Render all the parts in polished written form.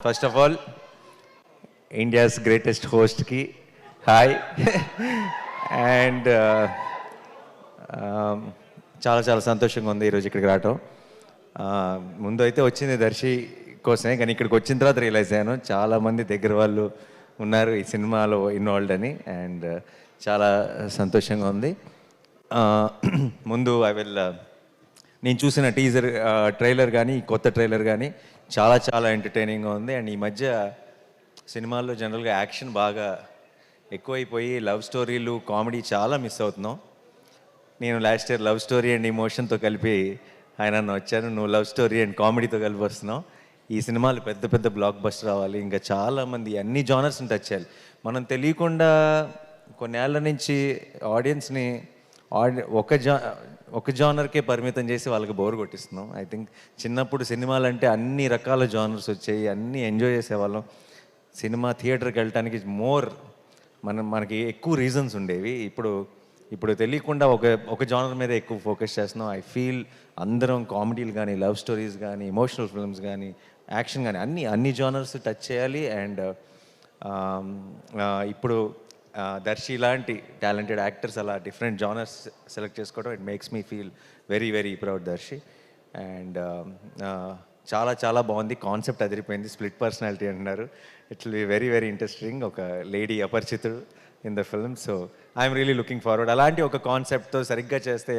First of all, India's greatest host ki hi. And చాలా చాలా సంతోషంగా ఉంది ఈరోజు ఇక్కడికి రావటం. ముందు అయితే వచ్చింది దర్శి కోసమే, కానీ ఇక్కడికి వచ్చిన తర్వాత రియలైజ్ అయ్యాను చాలామంది దగ్గర వాళ్ళు ఉన్నారు ఈ సినిమాలో ఇన్వాల్వ్డ్ అని. అండ్ చాలా సంతోషంగా ఉంది. ముందు నేను చూసిన టీజర్ ట్రైలర్ కానీ కొత్త ట్రైలర్ కానీ చాలా చాలా ఎంటర్టైనింగ్గా ఉంది. అండ్ ఈ మధ్య సినిమాల్లో జనరల్గా యాక్షన్ బాగా ఎక్కువైపోయి లవ్ స్టోరీలు కామెడీ చాలా మిస్ అవుతున్నాం. నేను last year love story and ఇమోషన్తో కలిపి ఆయన వచ్చాను, నువ్వు లవ్ స్టోరీ అండ్ కామెడీతో కలిపి వస్తున్నావు. ఈ సినిమాలు పెద్ద పెద్ద బ్లాక్ బస్టర్ రావాలి, ఇంకా చాలామంది అన్ని జానర్స్ని టచ్ చేయాలి. మనం తెలియకుండా కొన్నేళ్ల నుంచి ఆడియన్స్ని ఒక జానర్కే పరిమితం చేసి వాళ్ళకి బోర్ కొట్టిస్తున్నాం. ఐ థింక్ చిన్నప్పుడు సినిమాలు అంటే అన్ని రకాల జానర్స్ వచ్చాయి, అన్నీ ఎంజాయ్ చేసేవాళ్ళం. సినిమా థియేటర్కి వెళ్ళటానికి మనకి ఎక్కువ రీజన్స్ ఉండేవి. ఇప్పుడు తెలియకుండా ఒక జానర్ మీద ఎక్కువ ఫోకస్ చేస్తున్నాం. ఐ ఫీల్ అందరం కామెడీలు కానీ లవ్ స్టోరీస్ కానీ ఎమోషనల్ ఫిల్మ్స్ కానీ యాక్షన్ కానీ అన్ని జానర్స్ టచ్ చేయాలి. అండ్ ఇప్పుడు దర్శి లాంటి టాలెంటెడ్ యాక్టర్స్ అలా డిఫరెంట్ జానర్స్ సెలెక్ట్ చేసుకోవడం it makes me feel very very proud Darshi. And చాలా చాలా బాగుంది, కాన్సెప్ట్ అదిరిపోయింది. స్ప్లిట్ పర్సనాలిటీ అంటున్నారు, it will be very very interesting. ఒక lady Aparichitudu in the film. So I'm really looking forward. అలాంటి ఒక కాన్సెప్ట్తో సరిగ్గా చేస్తే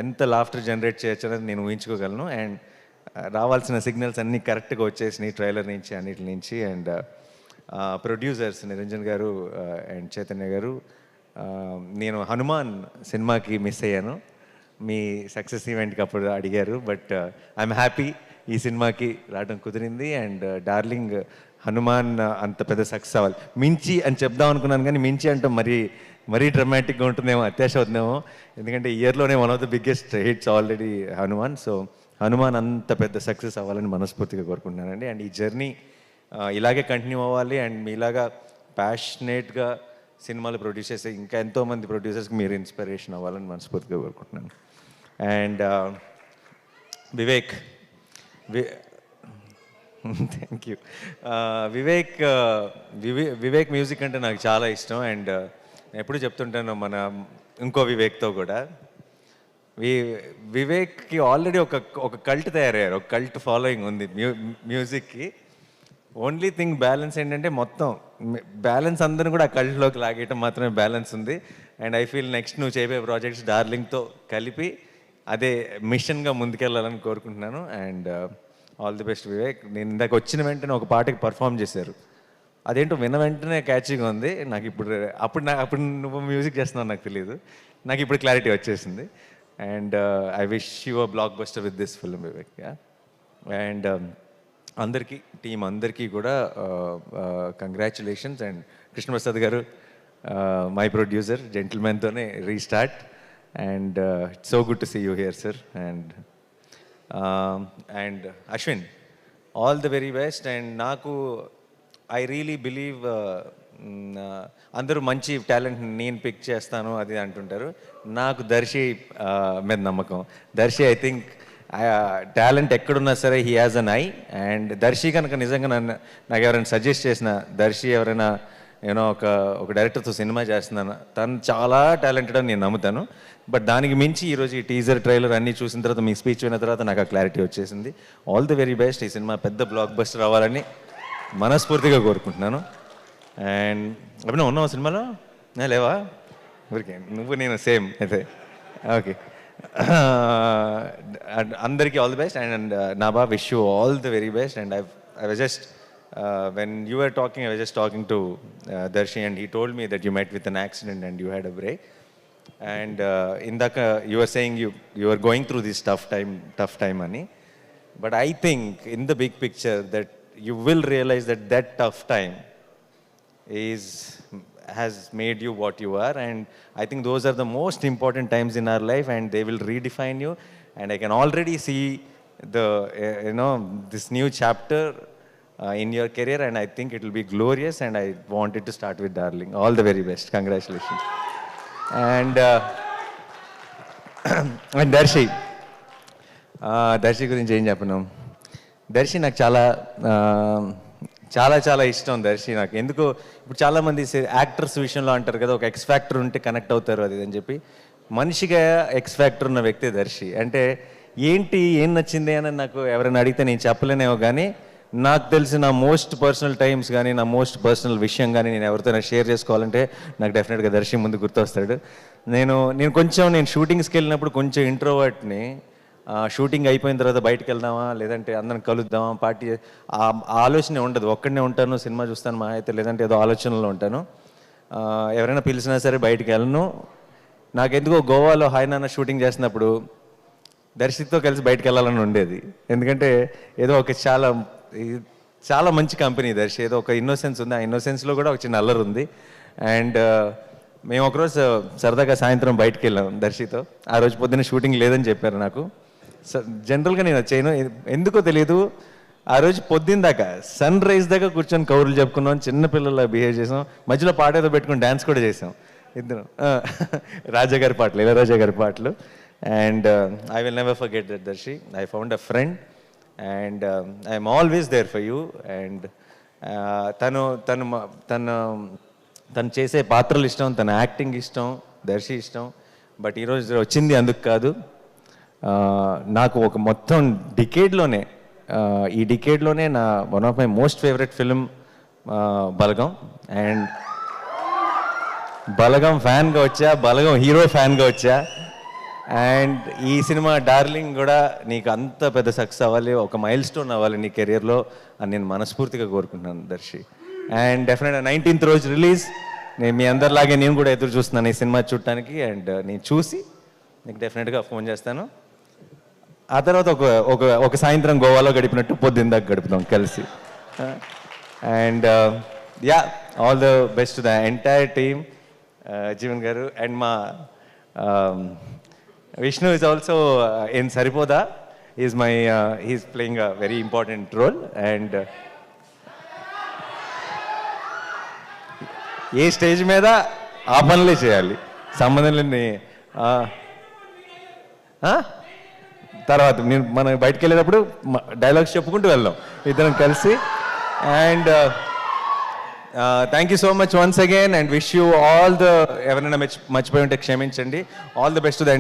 ఎంత లాఫ్టర్ జనరేట్ చేయొచ్చు అనేది నేను ఊహించుకోగలను. అండ్ రావాల్సిన సిగ్నల్స్ అన్నీ కరెక్ట్గా వచ్చేసినాయి ట్రైలర్ నుంచి అన్నిటి నుంచి. అండ్ ప్రొడ్యూసర్స్ నిరంజన్ గారు అండ్ చైతన్య గారు, నేను హనుమాన్ సినిమాకి మిస్ అయ్యాను, మీ సక్సెస్ ఈవెంట్కి అప్పుడు అడిగారు. బట్ ఐఎమ్ హ్యాపీ ఈ సినిమాకి రావడం కుదిరింది. అండ్ డార్లింగ్ హనుమాన్ అంత పెద్ద సక్సెస్ అవ్వాలి. మించి అని చెప్దాం అనుకున్నాను, కానీ మించి అంటే మరీ డ్రమాటిక్గా ఉంటుందేమో, అత్యాశ అవుతుందేమో. ఎందుకంటే ఇయర్లోనే one of the biggest hits already Hanuman. So Hanuman అంత పెద్ద సక్సెస్ అవ్వాలని మనస్ఫూర్తిగా కోరుకుంటున్నానండి. అండ్ ఈ జర్నీ ఇలాగే కంటిన్యూ అవ్వాలి. అండ్ మీలాగా ప్యాషనేట్గా సినిమాలు ప్రొడ్యూస్ చేసే ఇంకా ఎంతోమంది ప్రొడ్యూసర్స్కి మీరు ఇన్స్పిరేషన్ అవ్వాలని మనస్ఫూర్తిగా కోరుకుంటున్నాను. And Vivek thank you. Vivek music అంటే నాకు చాలా ఇష్టం. అండ్ ఎప్పుడు చెప్తుంటాను మన ఇంకో వివేక్తో కూడా, వివేక్కి ఆల్రెడీ ఒక కల్ట్ తయారయ్యారు, ఒక కల్ట్ ఫాలోయింగ్ ఉంది మ్యూజిక్కి. ఓన్లీ థింగ్ బ్యాలెన్స్ ఏంటంటే మొత్తం బ్యాలెన్స్ అందరూ కూడా ఆ కల్ట్లోకి లాగేయటం మాత్రమే బ్యాలెన్స్ ఉంది. అండ్ ఐ ఫీల్ నెక్స్ట్ నువ్వు చేయబోయే ప్రాజెక్ట్స్ డార్లింగ్తో కలిపి అదే మిషన్గా ముందుకెళ్ళాలని కోరుకుంటున్నాను. And all the best Vivek. నేను ఇందాక వచ్చిన వెంటనే ఒక పాటకి పర్ఫామ్ చేశారు, అదేంటో విన్న వెంటనే క్యాచీగా ఉంది నాకు. అప్పుడు నువ్వు మ్యూజిక్ చేస్తున్నావు నాకు తెలియదు, నాకు ఇప్పుడు క్లారిటీ వచ్చేసింది. And I wish you a blockbuster with this film Vivek. And team అందరికీ కూడా congratulations. And Krishnaprasad garu my producer, జెంటిల్మెన్తోనే restart. And it's so good to see you here sir. And Ashwin, all the very best. And I really believe అందరూ మంచి talent నేను pick చేస్తాను అది అంటుంటారు, నాకు దర్శి మీద నమ్మకం. దర్శి ఐ థింక్ టాలెంట్ ఎక్కడున్నా సరే he has an eye. And Darshi కనుక నిజంగా నాకు ఎవరైనా సజెస్ట్ చేసిన, దర్శి ఎవరైనా ఒక డైరెక్టర్తో సినిమా చేస్తున్నాను, తను చాలా టాలెంటెడ్ అని నేను నమ్ముతాను. బట్ దానికి మించి ఈరోజు ఈ టీజర్ ట్రైలర్ అన్నీ చూసిన తర్వాత, మీ స్పీచ్ విన్న తర్వాత నాకు ఆ క్లారిటీ వచ్చేసింది. All the very best. ఈ సినిమా పెద్ద బ్లాక్ బస్టర్ అవ్వాలని మనస్ఫూర్తిగా కోరుకుంటున్నాను. అండ్ అభినవ్ ఉన్నావా సినిమాలో? లేవా? ఊరికే నువ్వు నేను సేమ్ అయితే. ఓకే, అందరికీ all the best. And Nabha, wish you all the very best. And I was just when you were talking, I was just talking to Darshi, and he told me that you met with an accident and you had a break. And indaka you were saying you were going through this tough time ani. But I think in the big picture that you will realize that tough time has made you what you are. And I think those are the most important times in our life, and they will redefine you. And I can already see this new chapter in your career, and I think it will be glorious. And I want it to start with darling. All the very best. Congratulations. And and Darshi గురించి ఏం చెప్పను. దర్శి నాకు చాలా చాలా చాలా ఇష్టం దర్శి నాకు. ఎందుకో ఇప్పుడు చాలామంది యాక్టర్స్ విషయంలో అంటారు కదా, ఒక ఎక్స్ ఫ్యాక్టర్ ఉంటే కనెక్ట్ అవుతారు అది అని చెప్పి. మనిషిగా ఎక్స్ ఫ్యాక్టర్ ఉన్న వ్యక్తి దర్శి. అంటే ఏం నచ్చింది అని నాకు ఎవరైనా అడిగితే నేను చెప్పలేనేమో, కానీ నాకు తెలిసిన మోస్ట్ పర్సనల్ టైమ్స్ కానీ నా మోస్ట్ పర్సనల్ విషయం కానీ నేను ఎవరితోనే షేర్ చేసుకోవాలంటే నాకు డెఫినెట్గా దర్శి ముందు గుర్తొస్తాడు. నేను షూటింగ్స్కి వెళ్ళినప్పుడు కొంచెం ఇంట్రోవర్ట్ని. షూటింగ్ అయిపోయిన తర్వాత బయటకు వెళ్దామా, లేదంటే అందరం కలుద్దామా, పార్టీ, ఆ ఆలోచన ఉండదు. ఒక్కడనే ఉంటాను, సినిమా చూస్తాను మా అయితే, లేదంటే ఏదో ఆలోచనలో ఉంటాను. ఎవరైనా పిలిచినా సరే బయటికి వెళ్ళను. నాకెందుకో గోవాలో హాయ్ నాన్న షూటింగ్ చేసినప్పుడు దర్శితో కలిసి బయటకు వెళ్ళాలని ఉండేది. ఎందుకంటే ఏదో ఒక చాలా మంచి కంపెనీ దర్శి. ఏదో ఒక ఇన్నోసెన్స్ ఉంది, ఆ ఇన్నోసెన్స్లో కూడా ఒక చిన్న అల్లరి ఉంది. అండ్ మేము ఒకరోజు సరదాగా సాయంత్రం బయటకు వెళ్ళాం దర్శితో. ఆ రోజు పొద్దున్న షూటింగ్ లేదని చెప్పారు నాకు. జనరల్గా నేను చేయను, ఎందుకో తెలియదు. ఆ రోజు పొద్దున్న దాకా సన్ రైజ్ దాకా కూర్చొని కౌరులు చెప్పుకున్నాం, చిన్నపిల్లల బిహేవ్ చేసాం, మధ్యలో పాట ఏదో పెట్టుకుని డ్యాన్స్ కూడా చేసాం ఇద్దరు. రాజా గారి పాటలు, ఇళయరాజా గారి పాటలు. And I will never forget that Darshi. I found a friend and I'm always there for you. And తను చేసే పాత్రలు ఇష్టం, తన యాక్టింగ్ ఇష్టం, దర్శి ఇష్టం. బట్ ఈరోజు వచ్చింది అందుకు కాదు. నాకు ఒక మొత్తం డికేడ్లోనే, ఈ డికేడ్లోనే నా one of my most favourite film Balagam. And Balagam ఫ్యాన్గా వచ్చా, బలగం హీరో ఫ్యాన్గా వచ్చా. అండ్ ఈ సినిమా డార్లింగ్ కూడా నీకు అంత పెద్ద సక్సెస్ అవ్వాలి, ఒక మైల్ స్టోన్ అవ్వాలి నీ కెరియర్లో అని నేను మనస్ఫూర్తిగా కోరుకుంటున్నాను దర్శి. అండ్ డెఫినెట్గా 19th రోజు రిలీజ్. నేను మీ అందరిలాగే నేను కూడా ఎదురు చూస్తున్నాను ఈ సినిమా చూడటానికి. అండ్ నేను చూసి నీకు డెఫినెట్గా ఫోన్ చేస్తాను. ఆ తర్వాత ఒక సాయంత్రం గోవాలో గడిపినట్టు పొద్దున్న గడుపుతాం కలిసి. And yeah, all the best to the entire team. Jeevan గారు అండ్ మా Vishnu is also in Saripoda. He's playing a very important role. And A stage మీద ఆ పనులే చేయాలి, సంబంధం లేని. తర్వాత మనం బయటకు వెళ్ళేటప్పుడు డైలాగ్స్ చెప్పుకుంటూ వెళ్దాం ఇద్దరం కలిసి. And thank you so much once again and wish you all the, ఎవరైనా మర్చిపోయి ఉంటే క్షమించండి. All the best to the